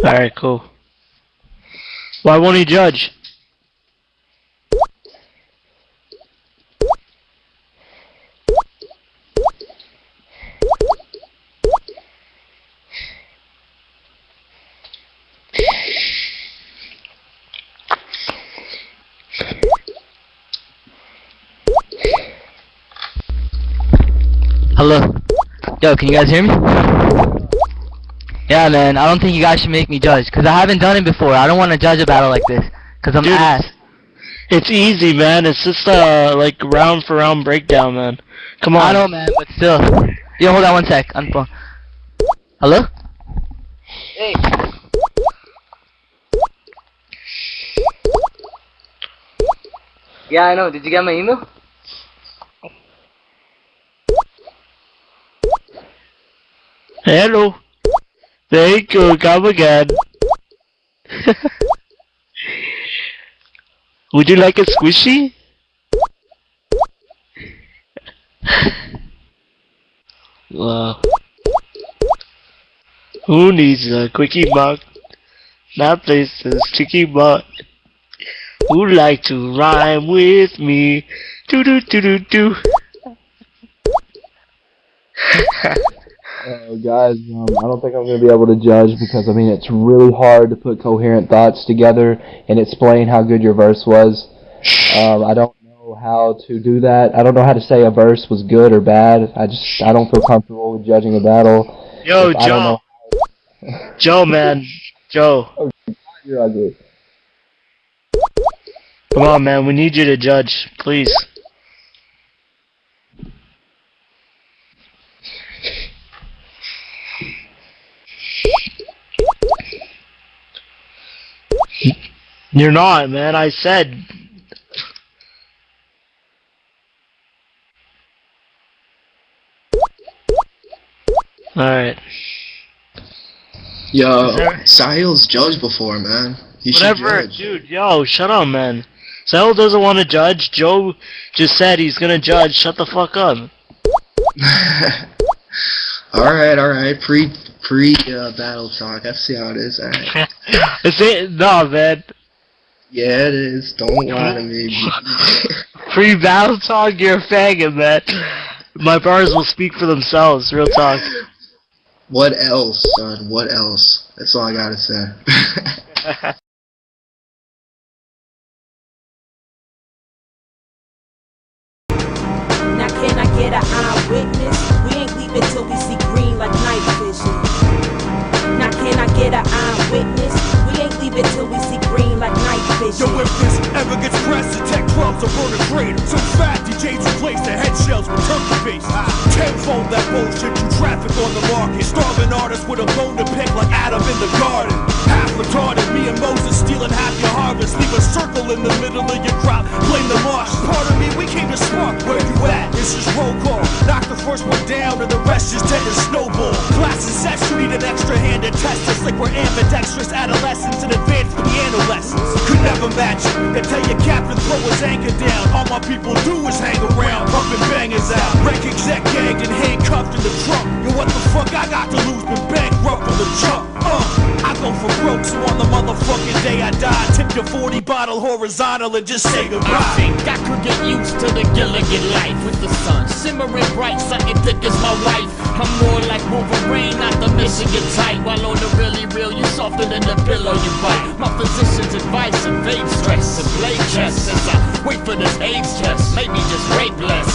Alright, cool. Why won't he judge? Hello? Yo, can you guys hear me? Yeah, man, I don't think you guys should make me judge, because I haven't done it before. I don't want to judge a battle like this, because I'm ass. It's easy, man. It's just like round for round breakdown, man. Come on. I know, man, but still. Yo, hold on one sec. On the phone. Hello? Hey. Yeah, I know. Did you get my email? Hello. Thank you. Come again. Would you like a squishy? Wow. Who needs a quickie mug? That place is tricky mug. Who'd like to rhyme with me? Do do do do do. Guys, I don't think I'm going to be able to judge because, I mean, it's really hard to put coherent thoughts together and explain how good your verse was. I don't know how to do that. I don't know how to say a verse was good or bad. I don't feel comfortable with judging a battle. Yo, Joe. Joe, man. Joe. Oh, you're ugly. Come on, man. We need you to judge, please. You're not, man. I said. Alright. Yo, Sahil's judged before, man. He Whatever, should judge. dude. Yo, shut up, man. Sahil doesn't want to judge. Joe just said he's gonna judge. Shut the fuck up. Alright. Pre battle talk. I see how it is. Alright. No, man. Yeah, it is. Don't lie to me. Free battle talk, you're a faggot, man. My bars will speak for themselves, real talk. What else, son? What else? That's all I gotta say. Now can I get an eyewitness? We ain't leaving till we see green like night vision. Now can I get an eyewitness? We ain't leaving till we see green like night vision. Yo, if this ever gets pressed, the tech clubs will burn a crater. So fat, DJs replace the head shells with turkey base. Tenfold that bullshit, you traffic on the market. Starving artists with a bone to pick like Adam in the garden. Half retarded, me and Moses stealing half your harvest. Leave a circle in the middle of your crop, blame the marsh. Pardon me, we came to spark, where you at? It's just roll call. Knock the first one down and the rest just tend to snowball. Class is sex, you need an extra hand to test us. Like we're ambidextrous adolescents and advanced piano lessons. Could never match it. They tell your captain throw his anchor down. All my people do is hang around, pumping bangers out. Wreck exec gagged and handcuffed in the trunk. Yo, what the fuck I got to lose? Been bankrupt from the jump. I go for broke, so on the motherfucking day I die, tip your 40 bottle horizontal and just say goodbye. I think I could get used to the Gilligan life with the sun simmering bright, something thick as my wife. I'm more like Wolverine, not the Michigan type. While on the really real, you softer than the pillow you bite. My physician's advice and vague stress and blade chest as I wait for this AIDS test. Maybe just rape less.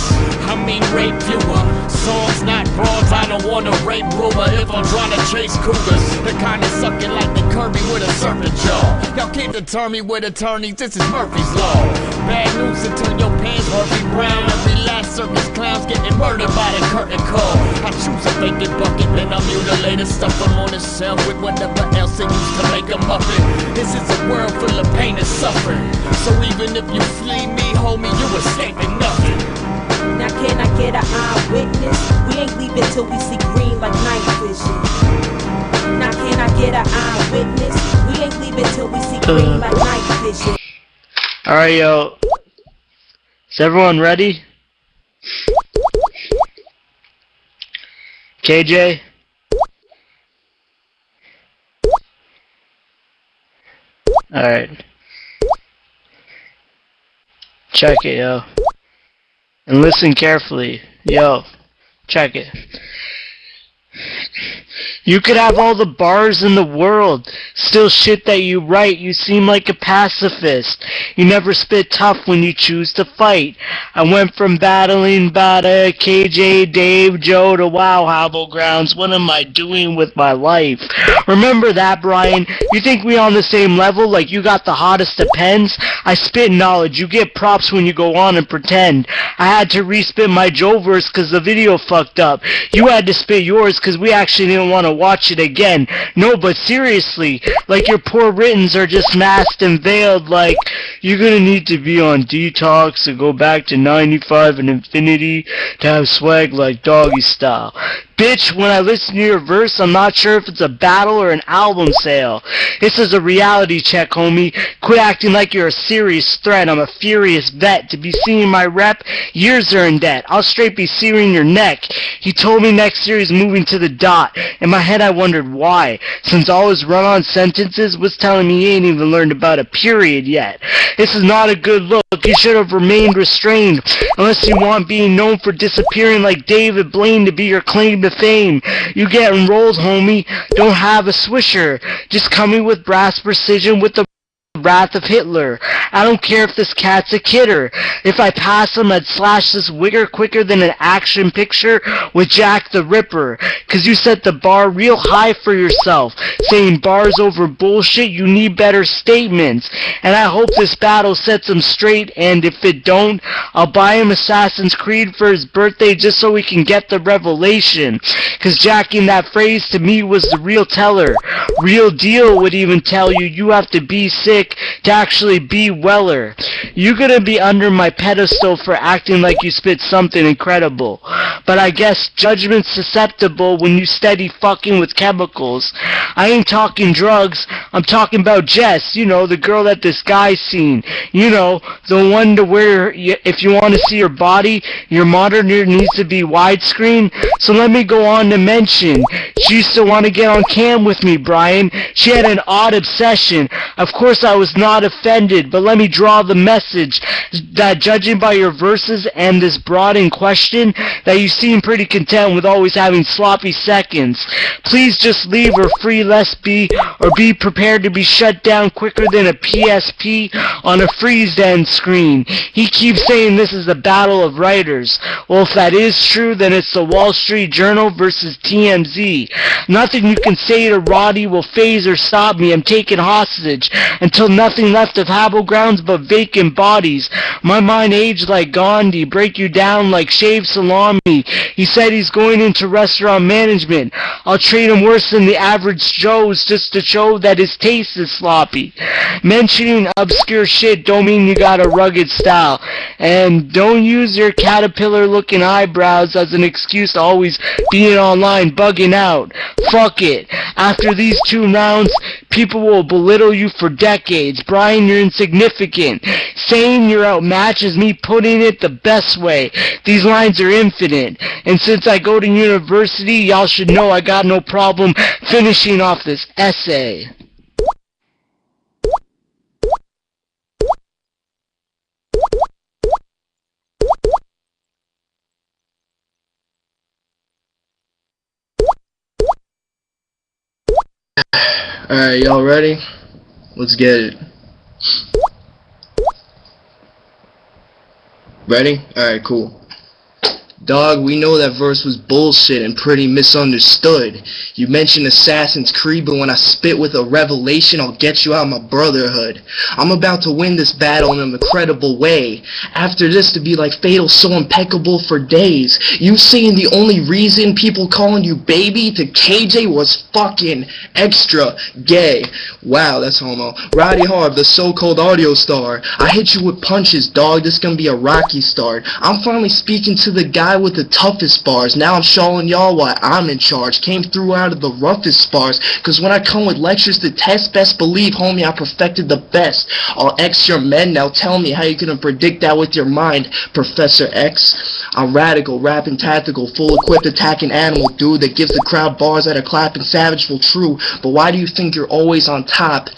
I mean rape fewer. Songs not broads, I don't wanna rape rumor if I'm trying to chase cougars. The kind of sucking like the Kirby with a serpent jaw. Y'all can't deter me with attorneys, this is Murphy's Law. Bad news until your pants Murphy Brown. Every last circus clown's getting murdered by the curtain call. I choose a vacant bucket, then I mutilate and stuff them on the shelf with whatever else they used to make a muffin. This is a world full of pain and suffering. So even if you flee me, homie, you escaping nothing. Now can I get an eyewitness? We ain't leaving till we see green like night vision. Now can I get an eyewitness? We ain't leaving till we see green like night vision. Alright, yo. Is everyone ready? KJ? Alright. Check it, yo. And listen carefully. Yo, check it. You could have all the bars in the world, still shit that you write, you seem like a pacifist. You never spit tough when you choose to fight. I went from battling Bada, KJ, Dave, Joe to wow, GROUNDZ. What am I doing with my life? Remember that, Brian? You think we on the same level, like you got the hottest of pens? I spit knowledge, you get props when you go on and pretend. I had to respit my Joe verse cause the video fucked up. You had to spit yours cause we actually didn't want to watch it again. No, but seriously, like your poor writtens are just masked and veiled, like you're gonna need to be on detox or go back to 95 and infinity to have swag like doggy style. Bitch, when I listen to your verse, I'm not sure if it's a battle or an album sale. This is a reality check, homie. Quit acting like you're a serious threat. I'm a furious vet. To be seeing my rep, years are in debt. I'll straight be searing your neck. He told me next year he's moving to the dot. In my head I wondered why, since all his run-on sentences was telling me he ain't even learned about a period yet. This is not a good look. You should have remained restrained, unless you want being known for disappearing like David Blaine to be your claim to fame. You get enrolled, homie. Don't have a swisher. Just coming with brass precision with the wrath of Hitler. I don't care if this cat's a kidder. If I pass him, I'd slash this wigger quicker than an action picture with Jack the Ripper. Cause you set the bar real high for yourself. Saying bars over bullshit, you need better statements. And I hope this battle sets him straight, and if it don't, I'll buy him Assassin's Creed for his birthday just so he can get the revelation. Cause jacking that phrase to me was the real teller. Real deal would even tell you you have to be sick to actually be weller. You're gonna be under my pedestal for acting like you spit something incredible. But I guess judgment's susceptible when you steady fucking with chemicals. I ain't talking drugs, I'm talking about Jess, you know, the girl that this guy's seen. You know, the one to where if you want to see her body, your monitor needs to be widescreen. So let me go on to mention, she used to want to get on cam with me, Brian. She had an odd obsession. Of course I was not offended, but let me draw the message that judging by your verses and this broad in question, that you seem pretty content with always having sloppy seconds. Please just leave her free, lest be, or be prepared to be shut down quicker than a PSP on a freeze end screen. He keeps saying this is the battle of writers. Well, if that is true, then it's the Wall Street Journal versus TMZ. Nothing you can say to Roddy will phase or stop me. I'm taken hostage until nothing left of GROUNDZ but vacant bodies. My mind aged like Gandhi, break you down like shaved salami. He said he's going into restaurant management. I'll treat him worse than the average Joe's just to show that his taste is sloppy. Mentioning obscure shit don't mean you got a rugged style. And don't use your caterpillar looking eyebrows as an excuse to always being online bugging out. Fuck it. After these 2 rounds, people will belittle you for decades. Brian, you're insignificant. Saying you're outmatched is me putting it the best way. These lines are infinite. And since I go to university, y'all should know I got no problem finishing off this essay. Alright, y'all ready? Let's get it. Ready? Alright, cool. Dog, we know that verse was bullshit and pretty misunderstood. You mentioned Assassin's Creed, but when I spit with a revelation, I'll get you out of my brotherhood. I'm about to win this battle in an incredible way. After this, to be like Fatal, so impeccable for days. You saying the only reason people calling you baby to KJ was fucking extra gay. Wow, that's homo. Roddy Harv, the so-called audio star. I hit you with punches, dog. This gonna be a rocky start. I'm finally speaking to the guy with the toughest bars. Now I'm showing y'all why I'm in charge. Came through out of the roughest spars, cause when I come with lectures to test, best believe, homie, I perfected the best. I'll X your men. Now tell me how you gonna predict that with your mind, Professor X. I'm radical, rapping tactical, full equipped attacking animal dude that gives the crowd bars that are clapping savageful true. But why do you think you're always on top?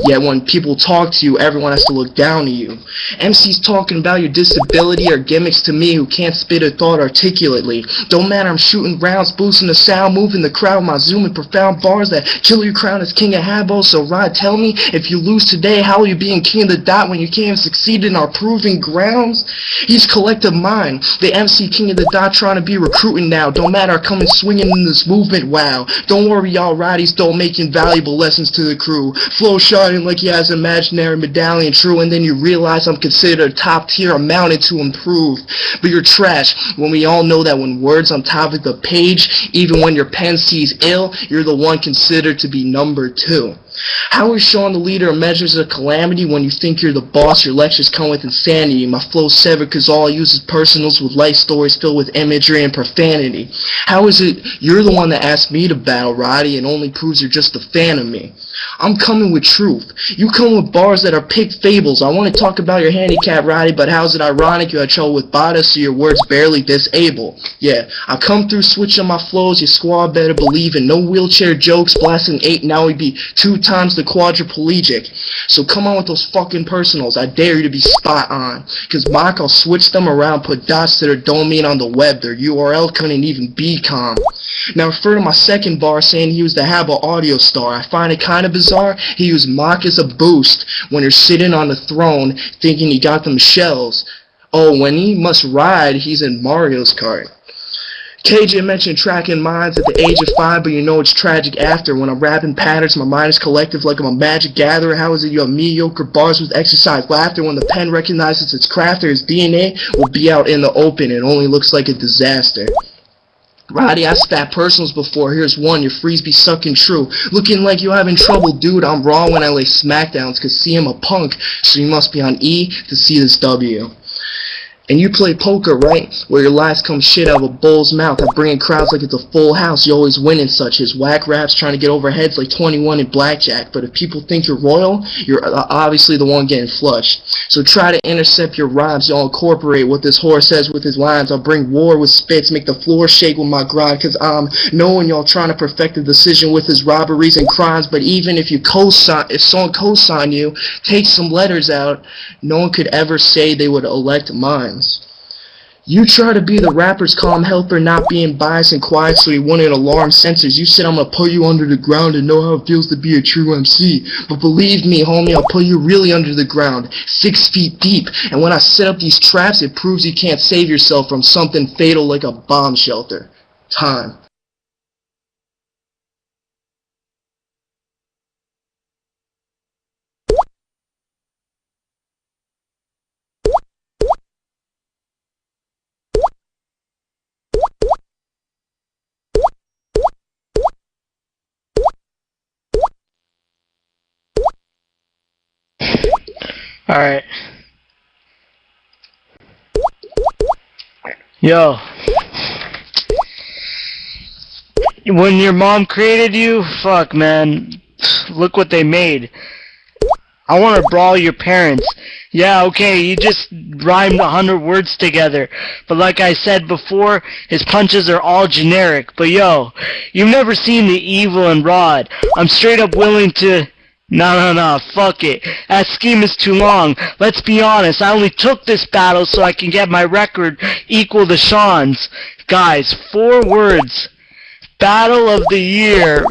Yet when people talk to you, everyone has to look down to you. MCs talking about your disability are gimmicks to me who can't spit a thought articulately. Don't matter, I'm shooting rounds, boosting the sound, moving the crowd, my zooming profound bars that chill your crown as king of Habbo. So Rod, tell me, if you lose today, how will you being king of the dot when you can't even succeed in our proving grounds? He's CollectiveMind, the MC king of the dot, trying to be recruiting now. Don't matter, I come in swinging in this movement, wow. Don't worry, y'all righties, don't make invaluable lessons to the crew. Flow shining like he has an imaginary medallion, true, and then you realize I'm considered top tier, I'm mounted to improve. But you're trash, when we all know that when words on top of the page, even when your pen sees ill, you're the one considered to be number 2. How is Sean the leader of measures of calamity when you think you're the boss? Your lectures come with insanity. My flow's severed cause all I use is personals with life stories filled with imagery and profanity. How is it you're the one that asked me to battle Roddy and only proves you're just a fan of me? I'm coming with truth. You come with bars that are pig fables. I want to talk about your handicap, Roddy, but how's it ironic you had trouble with BARZ, so your words barely disable? Yeah, I come through switching my flows, your squad better believe in. No wheelchair jokes, blasting 8, now we be 2 times the quadriplegic. So come on with those fucking personals, I dare you to be spot on. Cause Mock, I'll switch them around, put dots to their domain on the web, their URL couldn't even be calm. Now refer to my second bar saying he was the Habbo audio star. I find it kinda bizarre, he used Mock as a boost when you're sitting on the throne thinking he got them shells. Oh, when he must ride, he's in Mario's Kart. KJ mentioned tracking minds at the age of 5, but you know it's tragic after. When I'm rapping patterns, my mind is collective like I'm a magic gatherer. How is it you have mediocre bars with exercise laughter when the pen recognizes its crafter? His DNA will be out in the open. It only looks like a disaster. Roddy, I spat personals before. Here's one, your freeze be sucking true. Looking like you having trouble, dude. I'm raw when I lay smackdowns, cause see I'm a punk, so you must be on E to see this W. And you play poker, right? Where your lies come shit out of a bull's mouth. I bring in crowds like it's a full house. You always win and such. His whack raps trying to get over heads like 21 in blackjack. But if people think you're royal, you're obviously the one getting flushed. So try to intercept your rhymes. Y'all incorporate what this whore says with his lines. I'll bring war with spits, make the floor shake with my grind. Cause I'm knowing y'all trying to perfect the decision with his robberies and crimes. But even if you if someone co-sign you, take some letters out, no one could ever say they would elect mine. You try to be the rapper's calm helper, not being biased and quiet so he wouldn't alarm censors. You said I'm gonna put you under the ground and know how it feels to be a true MC. But believe me, homie, I'll put you really under the ground, 6 feet deep. And when I set up these traps, it proves you can't save yourself from something fatal like a bomb shelter. Time. Alright. Yo. When your mom created you, fuck man, look what they made. I want to brawl your parents. Yeah, okay, you just rhymed 100 words together. But like I said before, his punches are all generic. But yo, you've never seen the evil in Rod. I'm straight up willing to... No, fuck it. That scheme is too long. Let's be honest, I only took this battle so I can get my record equal to Sean's. Guys, 4 words. Battle of the year.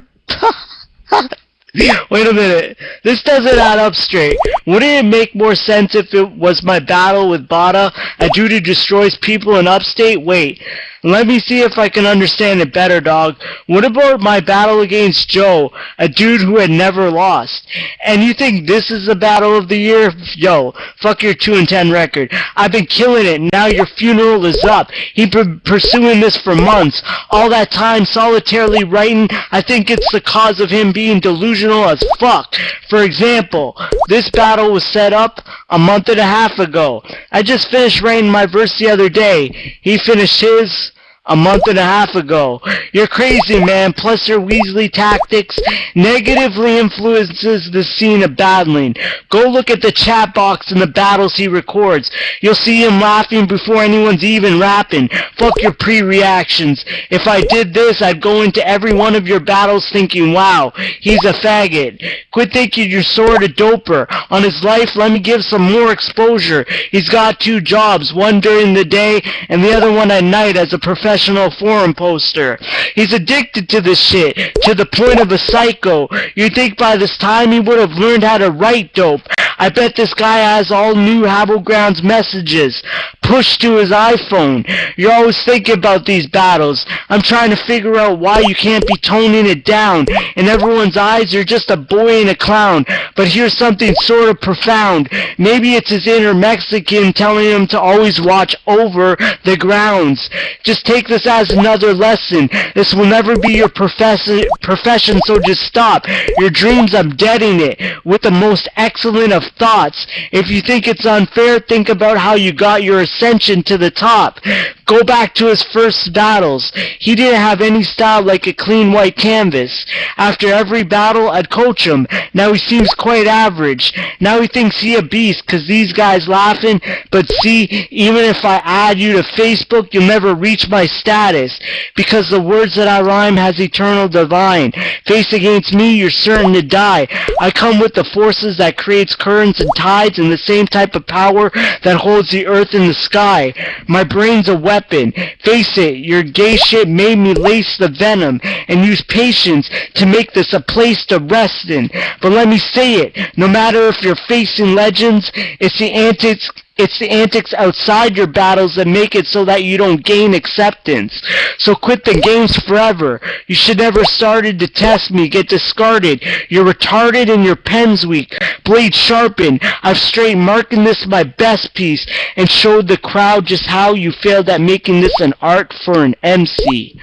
Wait a minute. This doesn't add up straight. Wouldn't it make more sense if it was my battle with Bada, a dude who destroys people in upstate? Wait. Let me see if I can understand it better, dog. What about my battle against Joe, a dude who had never lost? And you think this is the battle of the year? Yo, fuck your 2-10 record. I've been killing it, now your funeral is up. He pursuing this for months. All that time solitarily writing, I think it's the cause of him being delusional as fuck. For example, this battle was set up a month and a half ago. I just finished writing my verse the other day. He finished his a month and a half ago. You're crazy, man. Plus your Weasley tactics negatively influences the scene of battling. Go look at the chat box in the battles he records. You'll see him laughing before anyone's even rapping. Fuck your pre-reactions. If I did this, I'd go into every one of your battles thinking, wow, he's a faggot. Quit thinking you're sort of doper. On his life, let me give some more exposure. He's got 2 jobs, one during the day and the other one at night as a professional forum poster. He's addicted to this shit, to the point of a psycho. You'd think by this time he would have learned how to write dope. I bet this guy has all new GROUNDZ messages pushed to his iPhone. You're always thinking about these battles. I'm trying to figure out why you can't be toning it down. In everyone's eyes, you're just a boy and a clown. But here's something sort of profound. Maybe it's his inner Mexican telling him to always watch over the grounds. Just take this as another lesson. This will never be your profession, so just stop. Your dreams, I'm deading it with the most excellent of thoughts. If you think it's unfair, think about how you got your ascension to the top. Go back to his first battles. He didn't have any style like a clean white canvas. After every battle, I'd coach him. Now he seems quite average. Now he thinks he a beast cause these guys laughing. But see, even if I add you to Facebook, you'll never reach my status. Because the words that I rhyme has eternal divine. Face against me, you're certain to die. I come with the forces that creates currents and tides and the same type of power that holds the earth in the sky. My brain's a weapon. Face it, your gay shit made me lace the venom and use patience to make this a place to rest in. But let me say it, no matter if you're facing legends, it's the antics outside your battles that make it so that you don't gain acceptance. So quit the games forever. You should never started to test me, get discarded. You're retarded and your pen's weak. Blade sharpened. I've straight marking this my best piece and showed the crowd just how you failed at making this an art for an MC.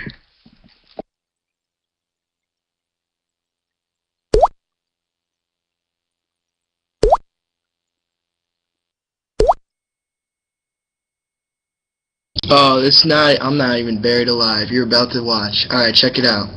Oh, I'm not even buried alive. You're about to watch. Alright, check it out.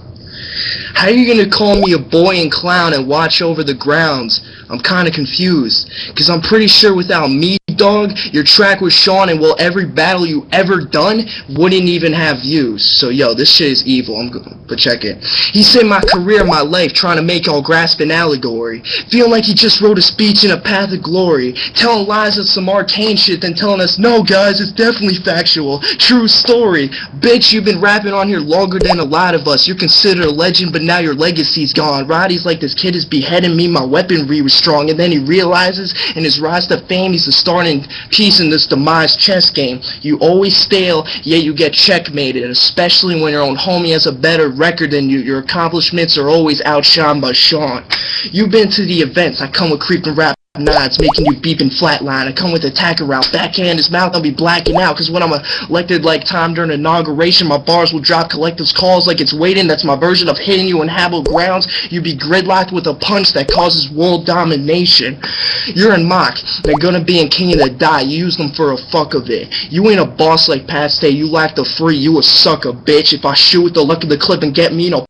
How are you gonna call me a boy and clown and watch over the grounds? I'm kinda confused. Cause I'm pretty sure without me, dog, your track with Sean and every battle you ever done wouldn't even have views. So yo, this shit is evil. But check it. He said my career, my life, trying to make y'all grasp an allegory. Feeling like he just wrote a speech in a path of glory. Telling lies of some arcane shit, then telling us, no guys, it's definitely factual. True story. Bitch, you've been rapping on here longer than a lot of us. You're considered a legend, but now your legacy's gone. Roddy's like, this kid is beheading me, my weaponry was strong. And then he realizes in his rise to fame, he's the starting piece in this demise chess game. You always stale, yet you get checkmated, especially when your own homie has a better record than you. Your accomplishments are always outshined by Sean. You've been to the events. I come with creeping rap nods, making you beep and flatline. I come with attack around, backhand his mouth, I'll be blacking out, cause when I'm elected like time during inauguration, my bars will drop collectives calls like it's waiting. That's my version of hitting you in GROUNDZ. You be gridlocked with a punch that causes world domination. You're in mock, they're gonna be in King of the Die, you use them for a fuck of it. You ain't a boss like Pat Stay, you lack the free, you a sucker, bitch. If I shoot with the luck of the clip and get me, no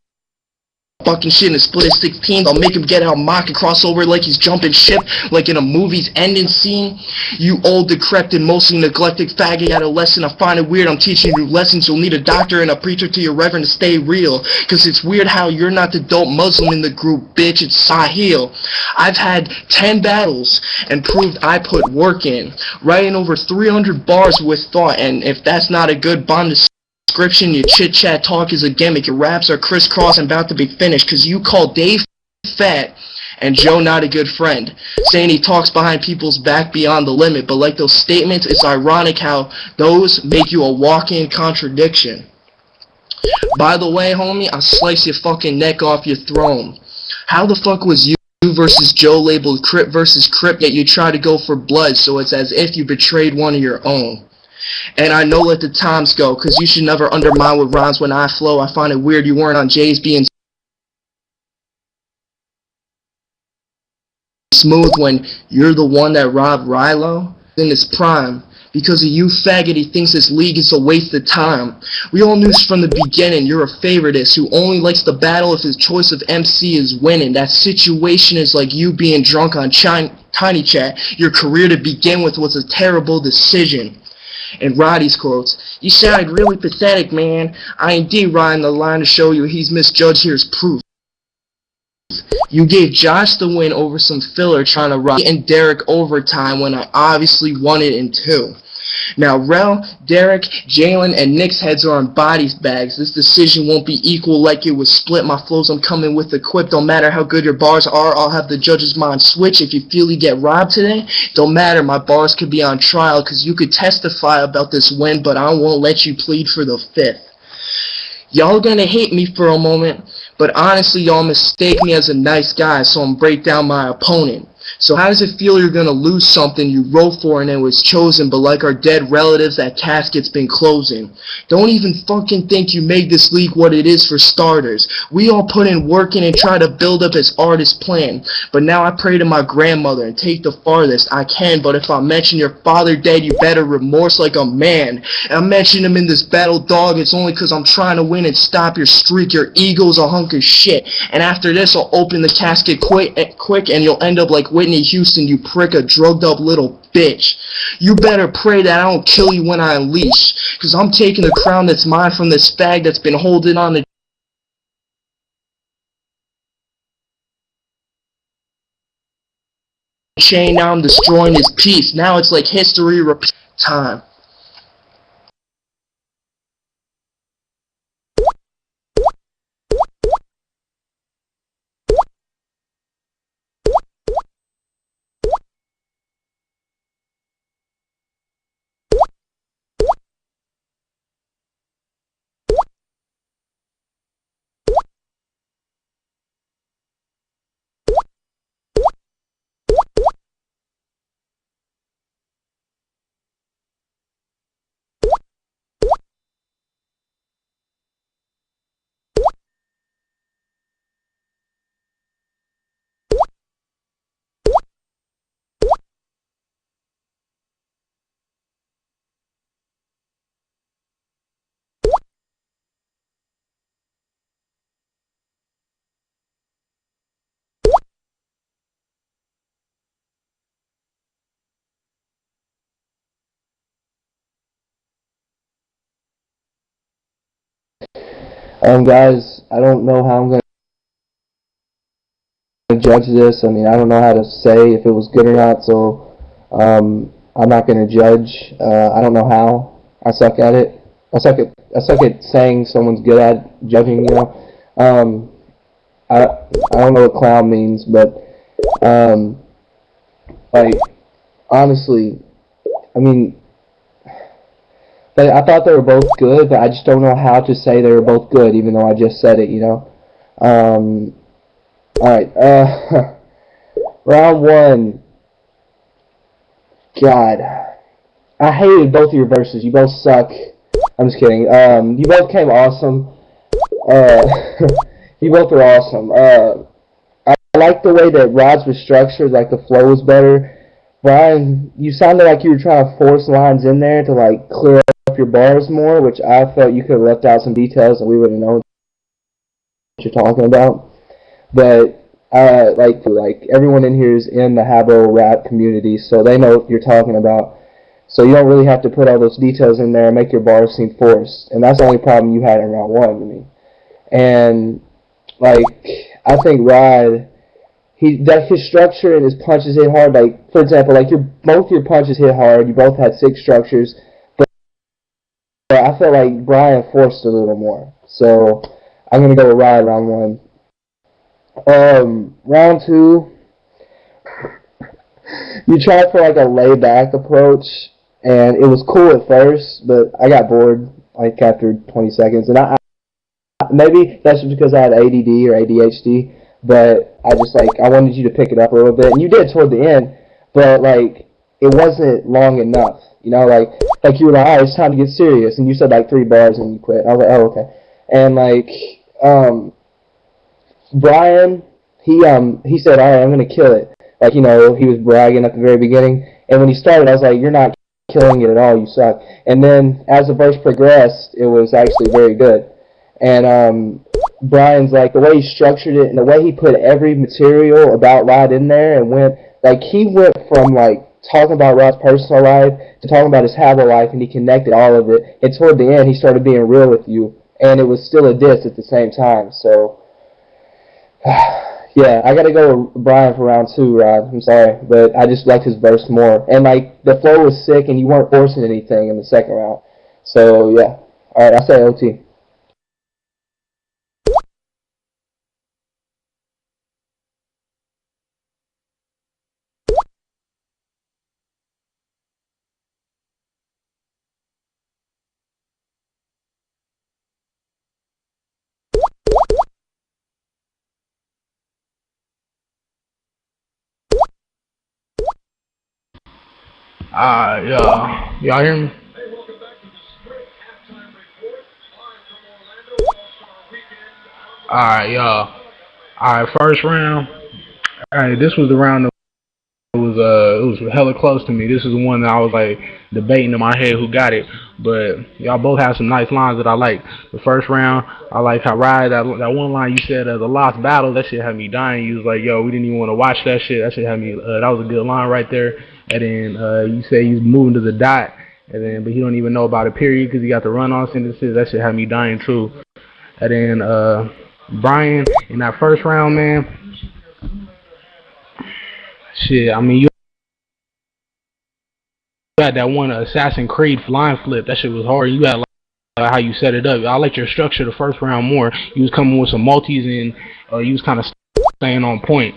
fucking shit and split his 16, I'll make him get out mock and cross over like he's jumping ship, like in a movie's ending scene. You old, decrepit, mostly neglected faggot adolescent, I find it weird I'm teaching you lessons. You'll need a doctor and a preacher to your reverend to stay real, cause it's weird how you're not the dope Muslim in the group, bitch, it's Sahil. I've had 10 battles and proved I put work in, writing over 300 bars with thought, and if that's not a good bond to description, your chit-chat talk is a gimmick, your raps are crisscross and about to be finished, cause you call Dave fat and Joe not a good friend, saying he talks behind people's back beyond the limit, but like those statements, it's ironic how those make you a walk-in contradiction. By the way, homie, I'll slice your fucking neck off your throne. How the fuck was you versus Joe labeled Crip versus Crip, yet you try to go for blood, so it's as if you betrayed one of your own? And I know let the times go, cause you should never undermine with rhymes when I flow. I find it weird you weren't on Jay's being smooth when you're the one that robbed Rilo in his prime. Because of you faggot, he thinks this league is a waste of time. We all knew from the beginning you're a favoritist who only likes to battle if his choice of MC is winning. That situation is like you being drunk on Tiny Chat. Your career to begin with was a terrible decision. And Roddy's quotes, "You sounded really pathetic, man. I indeed riding the line to show you he's misjudged. Here's proof. You gave Josh the win over some filler trying to ride and Derek overtime when I obviously won it in 2. Now Rel, Derek, Jalen, and Nick's heads are on bodies bags. This decision won't be equal like it was split. My flows I'm coming with equipped. Don't matter how good your bars are, I'll have the judge's mind switch. If you feel you get robbed today, don't matter, my bars could be on trial, cause you could testify about this win, but I won't let you plead for the 5th. Y'all gonna hate me for a moment, but honestly y'all mistake me as a nice guy, so I'm break down my opponent. So how does it feel you're gonna lose something you wrote for and it was chosen, but like our dead relatives, that casket's been closing? Don't even fucking think you made this league what it is for starters. We all put in work in and try to build up as artists plan. But now I pray to my grandmother and take the farthest I can, but if I mention your father dead, you better remorse like a man. And I mention him in this battle, dog, it's only cause I'm trying to win and stop your streak. Your ego's a hunk of shit. And after this, I'll open the casket quick and you'll end up like Whitney Houston, you prick, a drugged up little bitch. You better pray that I don't kill you when I unleash, cause I'm taking the crown that's mine from this fag that's been holding on the chain. Now I'm destroying his peace. Now it's like history repeat time. Guys, I don't know how I'm going to judge this. I mean, I don't know how to say if it was good or not, so I'm not going to judge. I don't know how. I suck at it. I suck at saying someone's good at judging, you know. I don't know what clown means, but like, honestly, I mean, I thought they were both good, but I just don't know how to say they were both good, even though I just said it, you know. Alright, round 1. God, I hated both of your verses. You both suck. I'm just kidding. You both came awesome. You both were awesome. I like the way that Rod's was structured, like the flow was better. Brian, you sounded like you were trying to force lines in there to like clear up your bars more, which I felt you could have left out some details and we would have known what you're talking about. But like everyone in here is in the Habbo rap community, so they know what you're talking about. So you don't really have to put all those details in there and make your bars seem forced. And that's the only problem you had in round 1 to me. And like, I think Rod, his structure and his punches hit hard. Like, for example, like both your punches hit hard. You both had 6 structures, but I felt like Brian forced a little more. So I'm gonna go with Rod round 1. Round 2, you tried for like a laid back approach, and it was cool at first, but I got bored like after 20 seconds, and I maybe that's just because I had ADD or ADHD. But I wanted you to pick it up a little bit, and you did toward the end, but like it wasn't long enough, you know, like you were like, alright, it's time to get serious, and you said like 3 bars and you quit. I was like, oh, okay. And like Brian, he said, alright, I'm gonna kill it, like, you know, he was bragging at the very beginning, and when he started, I was like, you're not killing it at all, you suck. And then as the verse progressed, it was actually very good. And Brian's like, the way he structured it and the way he put every material about Rod in there, and he went from like talking about Rod's personal life to talking about his habit life, and he connected all of it. And toward the end, he started being real with you, and it was still a diss at the same time. So yeah, I gotta go with Brian for round 2, Rod. I'm sorry, but I just liked his verse more, and like the flow was sick, and you weren't forcing anything in the second round. So yeah, all right, I say OT. Y'all hear me? Alright, y'all. Alright, first round. Alright, this was the round that it was hella close to me. This is the one that I was like debating in my head who got it. But y'all both have some nice lines that I like. The first round, I like how Ryan, that one line you said, the lost battle, that shit had me dying. You was like, yo, we didn't even want to watch that shit. That shit had me, that was a good line right there. And then you say he's moving to the dot, and then but he don't even know about a period because he got the run-on sentences. That shit had me dying too. And then Brian, in that first round, man, shit, I mean, you had that one Assassin's Creed line flip. That shit was hard. You had like how you set it up. I liked your structure the first round more. You was coming with some multis, and you was kind of staying on point.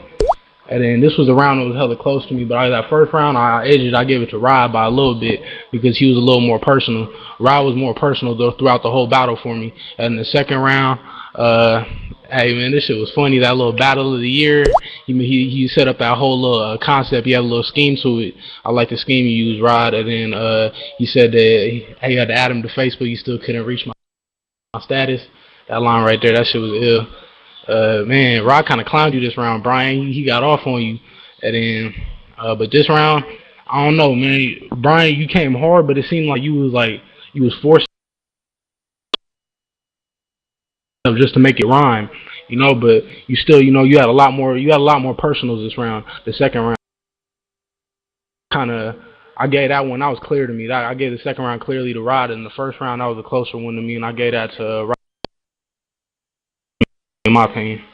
And then this was a round that was hella close to me, but that first round, I edged it. I gave it to Rod by a little bit because he was a little more personal. Rod was more personal though throughout the whole battle for me. And the second round, hey man, this shit was funny. That little battle of the year, he set up that whole little concept. He had a little scheme to it. I like the scheme you used, Rod. And then he said that he had to add him to Facebook. He still couldn't reach my status. That line right there, that shit was ill. Man, Rod kind of clowned you this round, Brian. He got off on you, and then, but this round, I don't know, man. Brian, you came hard, but it seemed like you was forced just to make it rhyme, you know. But you still, you had a lot more personals this round. The second round, I gave that one. That was clear to me. I gave the second round clearly to Rod, and the first round that was a closer one to me, and I gave that to Rod, in my opinion.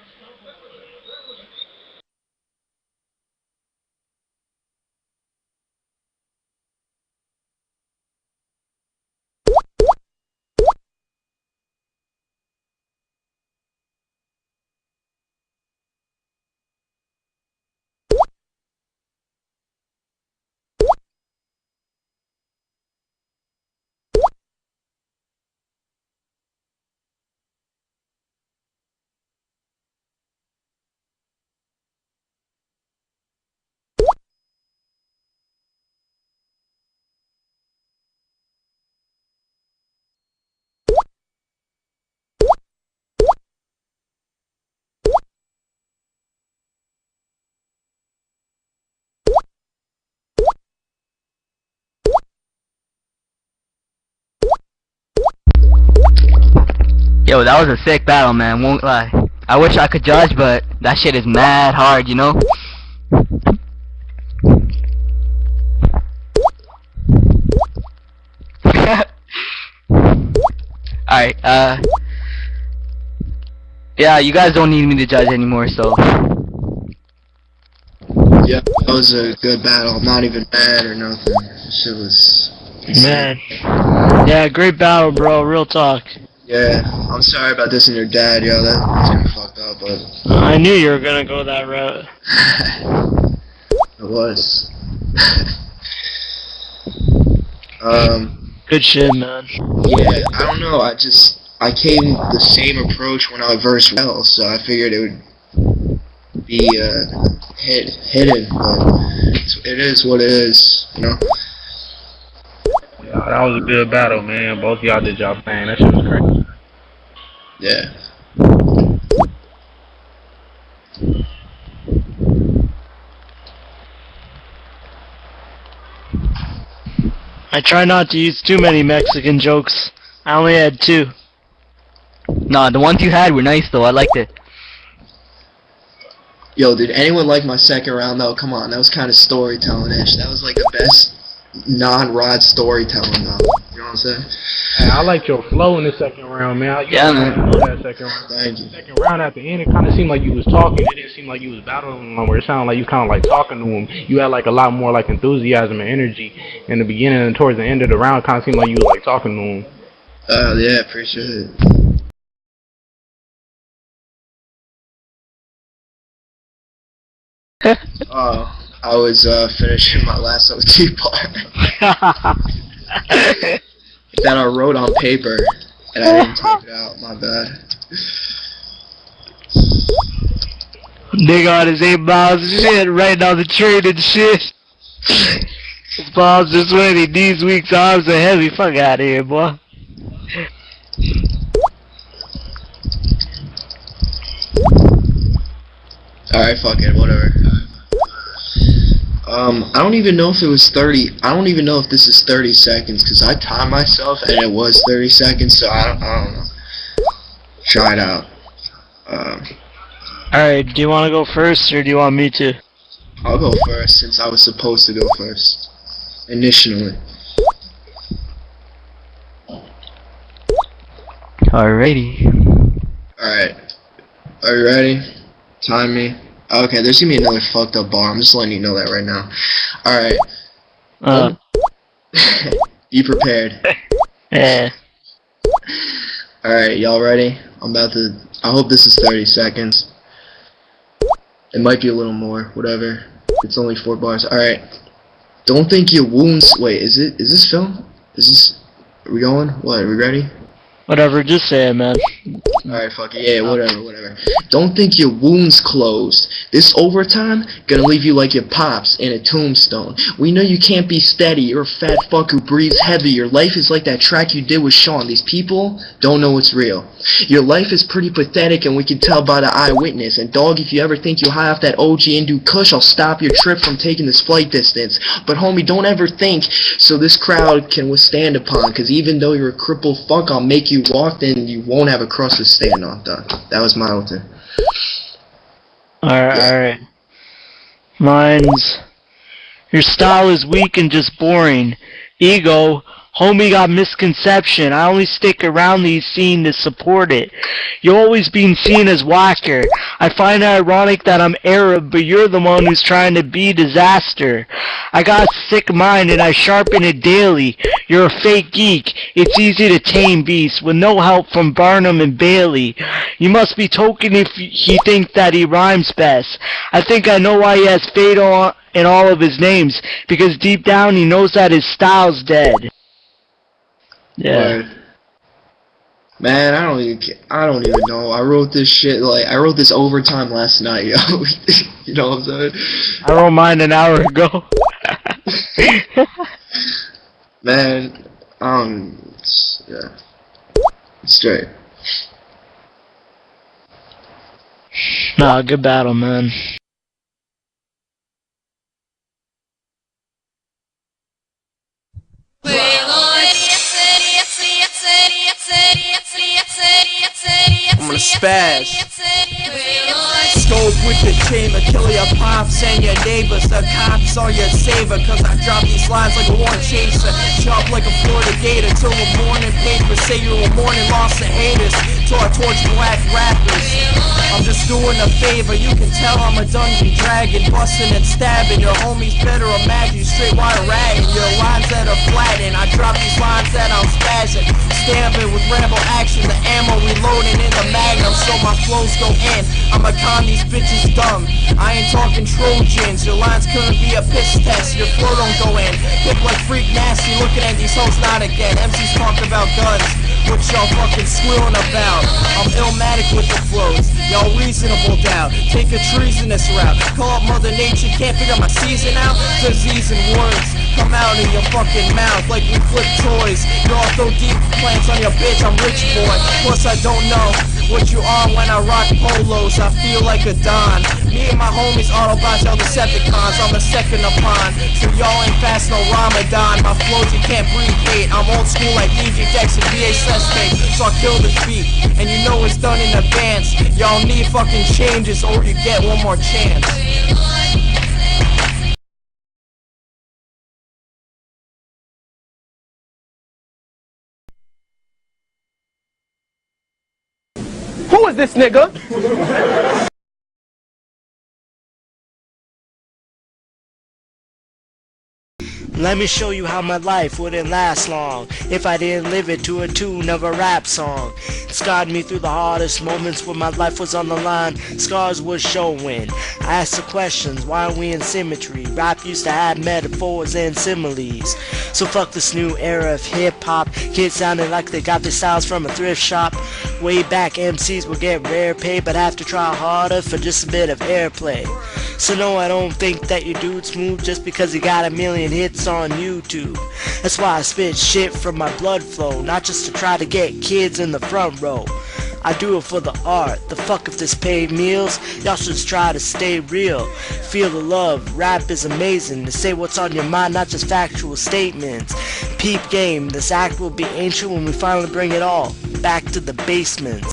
Yo, that was a sick battle, man. Won't lie. I wish I could judge, but that shit is mad hard, you know? Alright, yeah, you guys don't need me to judge anymore, so. Yeah, that was a good battle. I'm not even mad or nothing. Shit was Man. Yeah, great battle, bro. Real talk. Yeah, I'm sorry about this and your dad, yo. That's kind of fucked up, but I knew you were gonna go that route. it was. Good shit, man. Yeah, I don't know. I came the same approach when I versed well, so I figured it would be hidden, but it is what it is, you know. Yeah, that was a good battle, man. Both y'all did y'all thing. That shit was crazy. Yeah. I try not to use too many Mexican jokes. I only had 2. Nah, the ones you had were nice though. I liked it. Yo, did anyone like my second round though? Come on, that was kind of storytelling-ish. That was like the best non-rod storytelling though. You know what I'm saying? Hey, I liked your flow in the second round, man. Yeah, man. That second round. Thank you. Second round at the end, it kind of seemed like you was talking. It didn't seem like you was battling them, where it sounded like you kind of like talking to him. You had like a lot more like enthusiasm and energy in the beginning, and towards the end of the round, it kind of seemed like you was like talking to him. Yeah, appreciate it. I was finishing my last OT part that I wrote on paper and I didn't type it out. My bad. Nigga on his 8 miles and shit, writing on the train and shit. His balls are sweaty, knees weak, arms are heavy. Fuck out of here, boy. Alright, fuck it, whatever. I don't even know if it was 30. I don't even know if this is 30 seconds because I timed myself and it was 30 seconds. So I don't know. Try it out. Alright, do you want to go first or do you want me to? I'll go first since I was supposed to go first initially. Alrighty. Alright. Are you ready? Time me. Okay, there's gonna be another fucked up bar. I'm just letting you know that right now. Alright. Be prepared. Yeah. Alright, y'all ready? I'm about to... I hope this is 30 seconds. It might be a little more, whatever. It's only 4 bars. Alright. Don't think your wounds... Wait, is this film? Is this... Are we going? What, are we ready? Whatever, just say it, man. Alright, fuck it. Yeah, whatever. Don't think your wound's closed. This overtime gonna leave you like your pops in a tombstone. We know you can't be steady. You're a fat fuck who breathes heavy. Your life is like that track you did with Sean. These people don't know it's real. Your life is pretty pathetic and we can tell by the eyewitness. And dog, if you ever think you high off that OG and do kush, I'll stop your trip from taking this flight distance. But homie, don't ever think so this crowd can withstand upon. Cause even though you're a crippled fuck, I'll make you walk, then you won't have a crust to stand on, dog. That was my ultimate. Alright. Mine's... Your style is weak and just boring. Ego... Homie got misconception. I only stick around these scene to support it. You're always being seen as whacker. I find it ironic that I'm Arab, but you're the one who's trying to be disaster. I got a sick mind and I sharpen it daily. You're a fake geek. It's easy to tame beasts with no help from Barnum and Bailey. You must be token if he thinks that he rhymes best. I think I know why he has Fatal in all of his names, because deep down he knows that his style's dead. Yeah. Man, I don't even know. I wrote this shit I wrote this overtime last night, yo. You know what I'm saying? I wrote mine an hour ago. Man, yeah. Straight. Nah, good battle, man. I'm gonna spaz. Scope with the chamber, kill your pops and your neighbors. The cops are your saver, cause I drop these lines like a warrant chaser. Chop like a Florida gator till the morning paper say you're a morning loss to haters. Till I torch black rappers. I'm just doing a favor, you can tell I'm a dungeon dragon. Busting and stabbing, your homies better imagine straight wire ratting. Your lines that are flattened, I drop these lines that I'm spazzing. Stamping with ramble action, the ammo reloading in the magnum, so my flows go in. I'ma con these bitches dumb. I ain't talking Trojans, your lines couldn't be a piss test. Your flow don't go in. Hip like freak nasty, looking at these hoes not again. MCs talk about guns, what y'all fucking squealing about? I'm illmatic with the flows, y'all reasonable doubt. Take a treasonous route, call up Mother Nature, can't figure my season out. Disease and words come out of your fucking mouth like we flip toys. Y'all throw deep plants on your bitch, I'm rich boy. Plus I don't know what you are when I rock polos. I feel like a don. Me and my homies Autobots, y'all Decepticons, I'm the second upon. So y'all ain't fast no Ramadan. My flows you can't breathe hate. I'm old school like DJ Dex and VHS tape. So I kill this beat, and you know it's done in advance. Y'all need fucking changes or you get one more chance. Who is this nigga? Let me show you how my life wouldn't last long if I didn't live it to a tune of a rap song. It scarred me through the hardest moments when my life was on the line. Scars was showing. I asked the questions, why are we in symmetry? Rap used to have metaphors and similes. So fuck this new era of hip-hop. Kids sounding like they got their styles from a thrift shop. Way back MCs would get rare pay, but have to try harder for just a bit of airplay. So no, I don't think that your dude's smooth just because he got a million hits on YouTube. That's why I spit shit from my blood flow, not just to try to get kids in the front row. I do it for the art. The fuck if this paid meals? Y'all should try to stay real. Feel the love. Rap is amazing. To say what's on your mind, not just factual statements. Peep game. This act will be ancient when we finally bring it all back to the basement.